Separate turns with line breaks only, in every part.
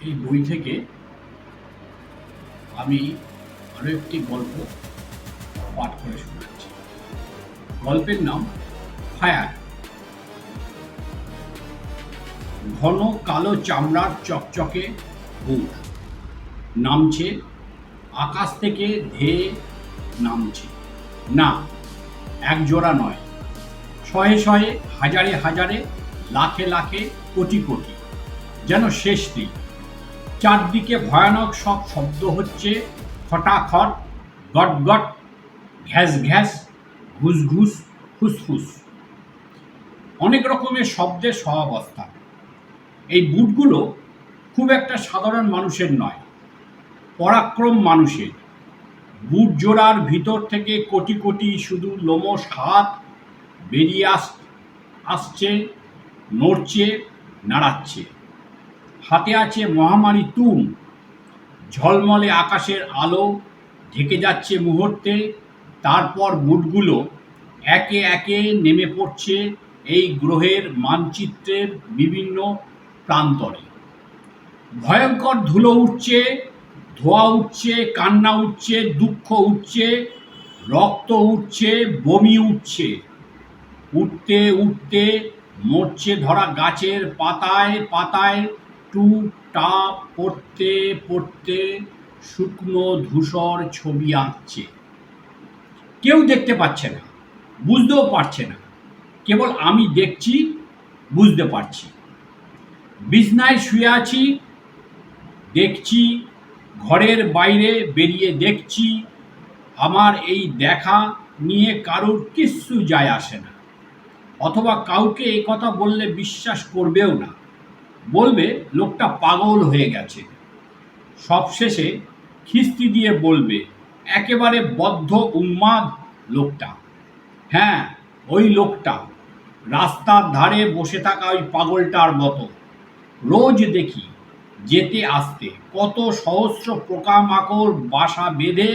এই বই থেকে আমি আরও একটি গল্প পাঠ করে শোনাচ্ছি। গল্পের নাম ফায়ার। ঘন কালো চামড়ার চকচকে বুট নামছে আকাশ থেকে, ধেয়ে নামছে। না, এক জোড়া নয়, শয়ে শয়ে, হাজারে হাজারে, লাখে লাখে, কোটি কোটি, যেন শেষ নেই। চারদিকে ভয়ানক সব শব্দ হচ্ছে, খটাখট, গট গট, ঘ্যাস ঘ্যাস, ঘুস ঘুস, ফুসফুস, অনেক রকমের শব্দের সহাবস্থা। এই বুটগুলো খুব একটা সাধারণ মানুষের নয়, পরাক্রম মানুষের। বুট জোড়ার ভিতর থেকে কোটি কোটি শুধু লোমশ হাত বেরিয়ে আসছে, নড়ছে, নাড়াচ্ছে। হাতে আছে মহামারী তুন, ঝলমলে আকাশের আলো ঢেকে যাচ্ছে মুহূর্তে। তারপর বুটগুলো একে একে নেমে পড়ছে এই গ্রহের মানচিত্রের বিভিন্ন প্রান্তরে। ভয়ঙ্কর ধুলো উঠছে, ধোঁয়া উঠছে, কান্না উঠছে, দুঃখ উঠছে, রক্ত উঠছে, বমি উঠছে। উঠতে উঠতে মরছে ধরা গাছের পাতায় পাতায়, টুপ টাপ পড়তে পড়তে শুকনো ধূসর ছবি আঁকছে। কেউ দেখতে পাচ্ছে না, বুঝতেও পারছে না, কেবল আমি দেখছি, বুঝতে পারছি। বিছনায় শুয়ে আছি, দেখছি, ঘরের বাইরে বেরিয়ে দেখছি। আমার এই দেখা নিয়ে কারোর কিচ্ছু যায় আসে না, অথবা কাউকে এই কথা বললে বিশ্বাস করবেও না, বলবে লোকটা পাগল হয়ে গেছে। সবশেষে খিস্তি দিয়ে বলবে একেবারে বদ্ধ উন্মাদ লোকটা। হ্যাঁ, ওই লোকটা, রাস্তার ধারে বসে থাকা ওই পাগলটার মতো। রোজ দেখি যেতে আসতে কত সহস্র পোকামাকড় বাসা বেঁধে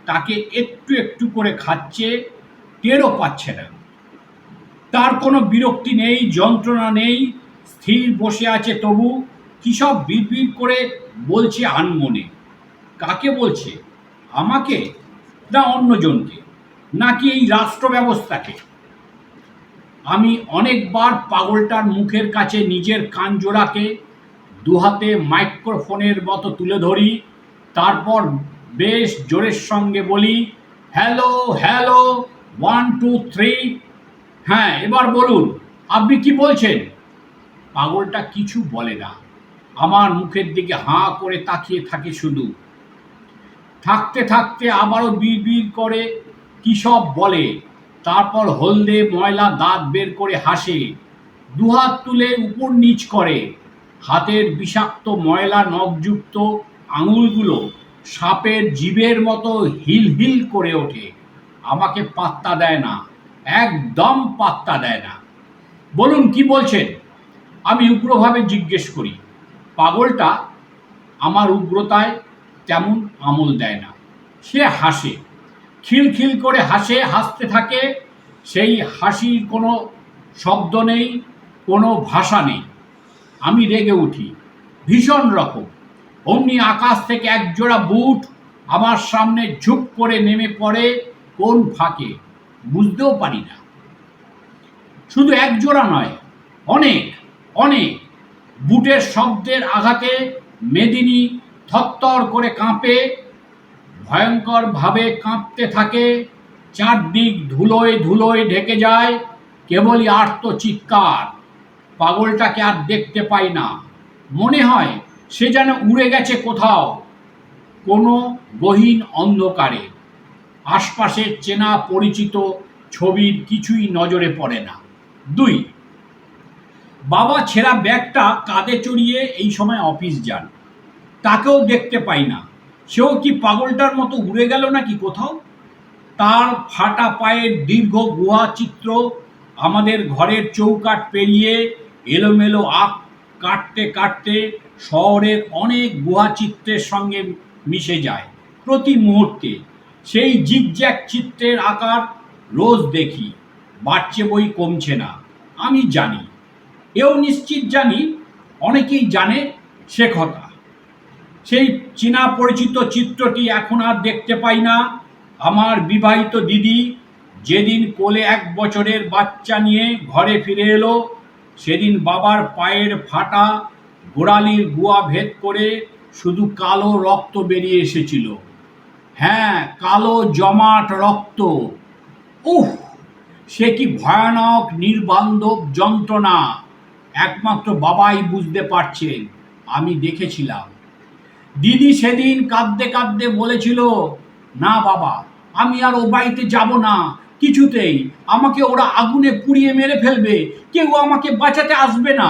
তাকে একটু একটু করে খাচ্ছে, টেরও পাচ্ছে না। তার কোনো বিরক্তি নেই, যন্ত্রণা নেই, স্থির বসে আছে তবু। কী সব বিড়বিড় করে বলছে আনমনে। কাকে বলছে? আমাকে, না অন্যজনকে, নাকি এই রাষ্ট্র ব্যবস্থাকে? আমি অনেকবার পাগলটার মুখের কাছে নিজের কান জোড়াকে দুহাতে মাইক্রোফোনের মতো তুলে ধরি। তারপর বেশ জোরের সঙ্গে বলি, হ্যালো হ্যালো, 1 2 3। হ্যাঁ, এবার বলুন, আপনি কি বলছেন? পাগলটা কিছু বলে না, আমার মুখের দিকে হাঁ করে তাকিয়ে থাকে শুধু। থাকতে থাকতে আবারও বিড়বিড় করে কী সব বলে। তারপর হলদে ময়লা দাঁত বের করে হাসে, দুহাত তুলে উপর নিচ করে। হাতের বিষাক্ত ময়লা নখযুক্ত আঙুলগুলো সাপের জিভের মতো হিল হিল করে ওঠে। আমাকে পাত্তা দেয় না, একদম পাত্তা দেয় না। বলুন, কি বলছেন? আমি উগ্রভাবে জিজ্ঞেস করি। পাগলটা আমার উগ্রতায় তেমন আমল দেয় না, সে হাসে, খিলখিল করে হাসে, হাসতে থাকে। সেই হাসির কোনো শব্দ নেই, কোনো ভাষা নেই। আমি রেগে উঠি ভীষণ রকম। অমনি আকাশ থেকে একজোড়া বুট আমার সামনে ঝুপ করে নেমে পড়ে কোন ফাঁকে, বুঝতেও পারি না। শুধু একজোড়া নয়, অনেক অনেক। বুটের শব্দের আঘাতে মেদিনী থরথর করে কাঁপে, ভয়ঙ্করভাবে কাঁপতে থাকে। চারদিক ধুলোয় ধুলোয় ঢেকে যায়, কেবলই আর্ত চিৎকার। পাগলটাকে আর দেখতে পাই না, মনে হয় সে যেন উড়ে গেছে কোথাও, কোনো গহীন অন্ধকারে। আশপাশের চেনা পরিচিত ছবির কিছুই নজরে পড়ে না। 2, বাবা ছেঁড়া ব্যাগটা কাঁধে চড়িয়ে এই সময় অফিস যান, তাকেও দেখতে পাই না। সেও কি পাগলটার মতো উড়ে গেল নাকি কোথাও? তার ফাটা পায়ের দীর্ঘ গুহা চিত্র আমাদের ঘরের চৌকাঠ পেরিয়ে এলোমেলো আঁক কাটতে কাটতে শহরের অনেক গুহা চিত্রের সঙ্গে মিশে যায় প্রতি মুহূর্তে। সেই জিগজ্যাগ চিত্রের আকার রোজ দেখি, বাড়ছে বই কমছে না। আমি জানি, এও নিশ্চিত জানি, অনেকেই জানে সে কথা। সেই চেনা পরিচিত চিত্রটি এখন আর দেখতে পাই না। আমার বিবাহিত দিদি যেদিন কোলে 1 বছরের বাচ্চা নিয়ে ঘরে ফিরে এলো, সেদিন বাবার পায়ের ফাটা গোড়ালির গুয়া ভেদ করে শুধু কালো রক্ত বেরিয়ে এসেছিল। হ্যাঁ, কালো জমাট রক্ত। উহ, সে কি ভয়ানক নির্বান্ধব যন্ত্রণা! একমাত্র বাবাই বুঝতে পারছেন। আমি দেখেছিলাম। দিদি সেদিন কাঁদতে কাঁদতে বলেছিল, না বাবা, আমি আর ও বাড়িতে যাব না কিছুতেই। আমাকে ওরা আগুনে পুড়িয়ে মেরে ফেলবে, কেউ আমাকে বাঁচাতে আসবে না।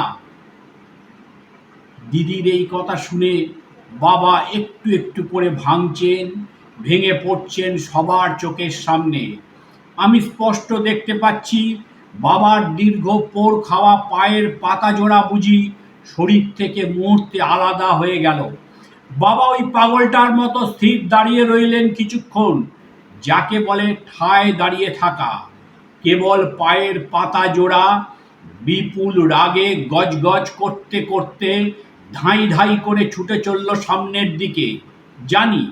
দিদির এই কথা শুনে বাবা একটু একটু করে ভাঙছেন, ভেঙে পড়ছেন সবার চোখের সামনে। আমি স্পষ্ট দেখতে পাচ্ছি বাবার দীর্ঘ পোড় খাওয়া পায়ের পাতা জোড়া বুঝি শরীর থেকে মুহূর্তে আলাদা হয়ে গেল। বাবা ওই পাগলটার মতো স্থির দাঁড়িয়ে রইলেন কিছুক্ষণ, যাকে বলে ঠায় দাঁড়িয়ে থাকা। কেবল পায়ের পাতা জোড়া বিপুল রাগে গজগজ করতে করতে ধাই ধাই করে ছুটে চলল সামনের দিকে। জানি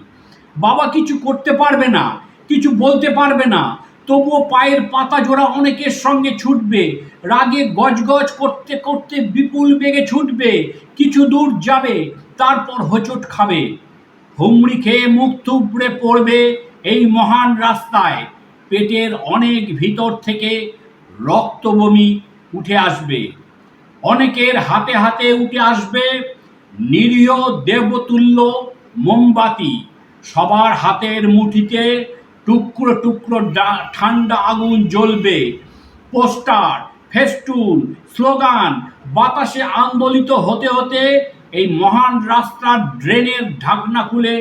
বাবা কিছু করতে পারবে না, কিছু বলতে পারবে না, তবুও পায়ের পাতা জোড়া অনেকের সঙ্গে ছুটবে, রাগে গজগজ করতে করতে বিপুল বেগে ছুটবে, কিছু দূর যাবে, তারপর হোঁচট খাবে, হুমড়ি খেয়ে মুখ থুবড়ে পড়বে এই মহান রাস্তায়। পেটের অনেক ভিতর থেকে রক্তবমি উঠে আসবে, অনেকের হাতে হাতে উঠে আসবে নিরীহ দেবতুল্য মোমবাতি, সবার হাতের মুঠিতে টুকরো টুকরো ঠান্ডা আগুন জ্বলবে। পোস্টার, ফেস্টুন, স্লোগান বাতাসে আন্দোলিত হতে হতে এই মহান রাস্তার ড্রেনের ঢাকনা খুলে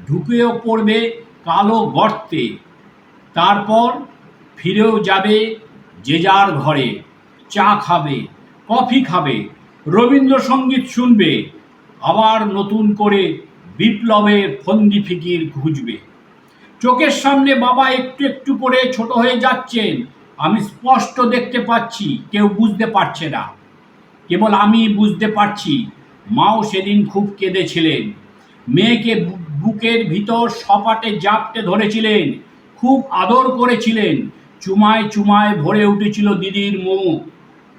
ঢুকেও পড়বে কালো গর্তে। তারপর ফিরেও যাবে যে যার ঘরে, চা খাবে, কফি খাবে, রবীন্দ্রসঙ্গীত শুনবে, আবার নতুন করে বিপ্লবের ফন্দি ফিকির খুঁজবে। চোখের সামনে বাবা একটু একটু করে ছোট হয়ে যাচ্ছেন, আমি স্পষ্ট দেখতে পাচ্ছি। কেউ বুঝতে পারছে না, কেবল আমি বুঝতে পারছি। মাও সেদিন খুব কেঁদেছিলেন, মেয়েকে বুকের ভিতর সপাটে জাপটে ধরেছিলেন, খুব আদর করেছিলেন। চুমায় চুমায় ভরে উঠেছিল দিদির মুখ।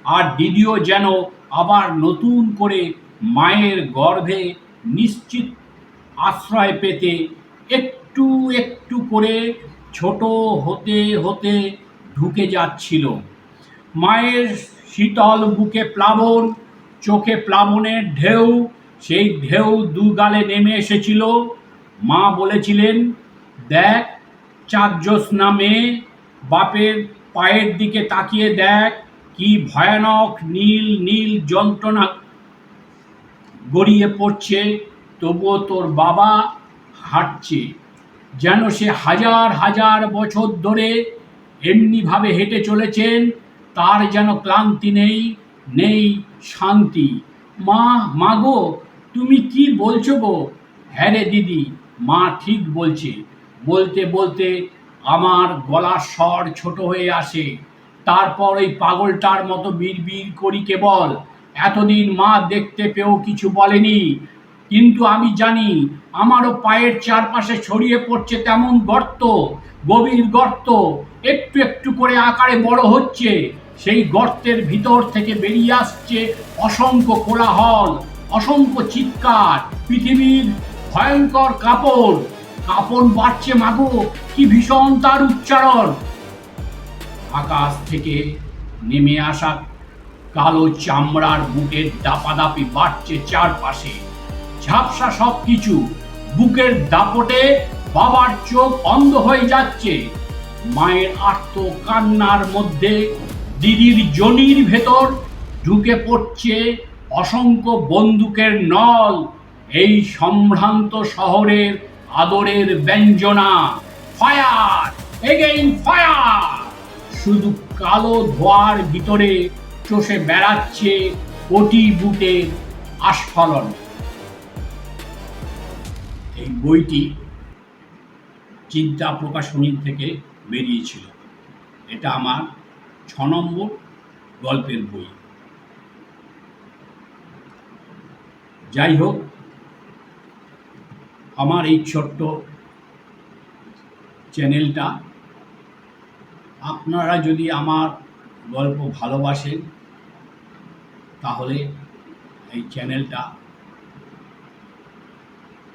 আর দিদিও যেন আবার নতুন করে মায়ের গর্ভে নিশ্চিত আশ্রয় পেতে একটু একটু করে ছোট হতে হতে ঢুকে যাচ্ছিল। মায়ের শীতল বুকে প্লাবন, চোখে প্লাবনের ঢেউ, সেই ঢেউ দুগালে নেমে এসেছিল। মা বলেছিলেন, দেখ চাঁদ জ্যোৎস্না মেয়ে, বাপের পায়ের দিকে তাকিয়ে দেখ, কি ভয়ানক নীল নীল যন্ত্রণা গড়িয়ে পড়ছে, তবুও তোর বাবা হাঁটছে যেন সে হাজার হাজার বছর ধরে এমনিভাবে হেঁটে চলেছেন। তার যেন ক্লান্তি নেই, নেই শান্তি। মা, মা গো, তুমি কি বলছো গো? হ্যাঁ রে দিদি, মা ঠিক বলছে। বলতে বলতে আমার গলার স্বর ছোট হয়ে আসে। তারপর ওই পাগলটার মতো বিড়বিড় করি কেবল, এতদিন মা দেখতে পেয়েও কিছু বলেনি, কিন্তু আমি জানি আমারও পায়ের চারপাশে ছড়িয়ে পড়ছে তেমন গর্ত, গভীর গর্ত, একটু একটু করে আকারে বড় হচ্ছে। সেই গর্তের ভিতর থেকে বেরিয়ে আসছে অসংখ্য কোলাহল, অসংখ্য চিৎকার, পৃথিবীর ভয়ঙ্কর কাঁপন। কাঁপন বাড়ছে মাগো, কি ভীষণ তার উচ্চারণ। আকাশ থেকে নেমে আসা কালো চামড়ার বুটের দাপাদাপি বাড়ছে চারপাশে, ঝাপসা সব কিছু। বুকের দাপটে বাবার চোখ অন্ধ হয়ে যাচ্ছে। মায়ের আর্ত কান্নার মধ্যে দিদির যোনির ভেতর ঢুকে পড়ছে অসংখ্য বন্দুকের নল, এই সম্ভ্রান্ত শহরের আদরের ব্যঞ্জনা। Fire again fire! শুধু কালো ধোঁয়ার ভিতরে চষে বেড়াচ্ছে কোটি বুটের আস্ফালন। এই বইটি চিন্তা প্রকাশনী থেকে বেরিয়েছিল। এটা আমার 6 নম্বর গল্পের বই। যাই হোক, আমার এই ছোট্ট চ্যানেলটা, আপনারা যদি আমার গল্প ভালোবাসেন তাহলে এই চ্যানেলটা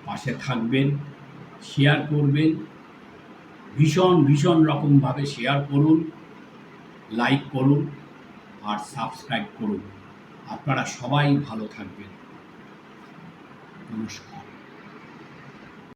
পাশে থাকবেন, শেয়ার করবেন, ভীষণ রকমভাবে শেয়ার করুন, লাইক করুন আর সাবস্ক্রাইব করুন। আপনারা সবাই ভালো থাকবেন। নমস্কার।